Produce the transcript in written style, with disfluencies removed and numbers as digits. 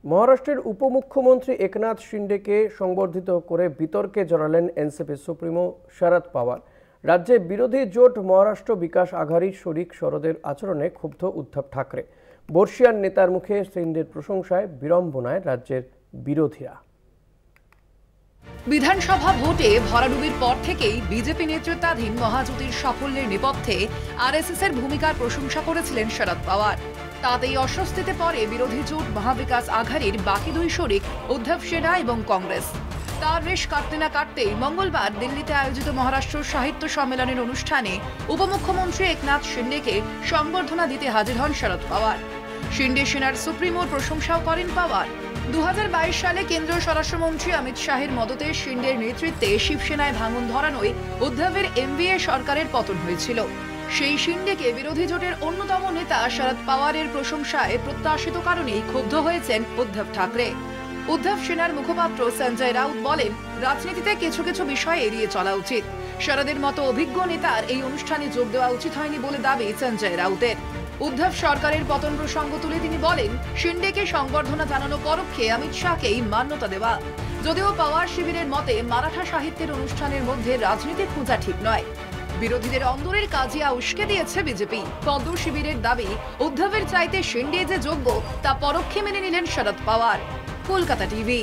মহারাষ্ট্রের উপমুখ্যমন্ত্রী একনাথ শিন্ডেকে সংবর্ধিত করে বিতর্কে জড়ালেন এনসিপি সুপ্রিমো শরদ পাওয়ার। রাজ্যে বিরোধী জোট মহারাষ্ট্র বিকাশ আঘাড়ির শরিক শরদের আচরণে ক্ষুব্ধ উদ্ধব ঠাকরে। বর্ষিয়ান নেতার মুখে শিন্ডের প্রশংসায় বিড়ম্বনায় রাজ্যের বিরোধীরা। বিধানসভা ভোটে ভরাডুবির পর থেকেই বিজেপি নেতৃত্বাধীন মহাজোটের সাফল্যের নেপথ্যে আরএসএস এর ভূমিকার প্রশংসা করেছিলেন শরদ পাওয়ার। তাতেই অস্বস্তিতে পড়ে বিরোধী জোট মহাবিকাশ আঘাড়ির বাকি দুই শরিক উদ্ধব সেনা এবং কংগ্রেস। তার রেশ কাটতে না কাটতেই মঙ্গলবার দিল্লিতে আয়োজিত মহারাষ্ট্র সাহিত্য সম্মেলনের অনুষ্ঠানে উপমুখ্যমন্ত্রী একনাথ শিন্ডেকে সংবর্ধনা দিতে হাজির হন শরদ পাওয়ার। শিন্ডে সেনার সুপ্রিমোর প্রশংসাও করেন পাওয়ার। 2022 সালে কেন্দ্রীয় স্বরাষ্ট্রমন্ত্রী অমিত শাহের মদতে শিন্ডের নেতৃত্বে শিবসেনায় ভাঙন ধরানোয় উদ্ধবের এনডিএ সরকারের পতন হয়েছিল। সেই শিন্ডেকে বিরোধী জোটের অন্যতম নেতা শরদ পাওয়ারের প্রশংসায় প্রত্যাশিত কারণেই ক্ষুব্ধ হয়েছেন উদ্ধব ঠাকরে। উদ্ধব সেনার মুখপাত্র সঞ্জয় রাউত বলেন, রাজনীতিতে কিছু কিছু বিষয় এড়িয়ে চলা উচিত। শরদের মতো অভিজ্ঞ নেতার এই অনুষ্ঠানে যোগ দেওয়া উচিত হয়নি বলে দাবি সঞ্জয় রাউতের। উদ্ধব সরকারের পতন প্রসঙ্গ তুলে তিনি বলেন, শিন্ডেকে সংবর্ধনা জানানো পরোক্ষে অমিত শাহকেই মান্যতা দেওয়া। যদিও পাওয়ার শিবিরের মতে মারাঠা সাহিত্যের অনুষ্ঠানের মধ্যে রাজনীতি খোঁজা ঠিক নয়। বিরোধীদের অন্দরের কাজিয়া উস্কে দিয়েছে বিজেপি। পদ্ম শিবিরের দাবি, উদ্ধবের চাইতে শিন্ডে যে যোগ্য তা পরোক্ষে মেনে নিলেন শরদ পাওয়ার। কলকাতা টিভি।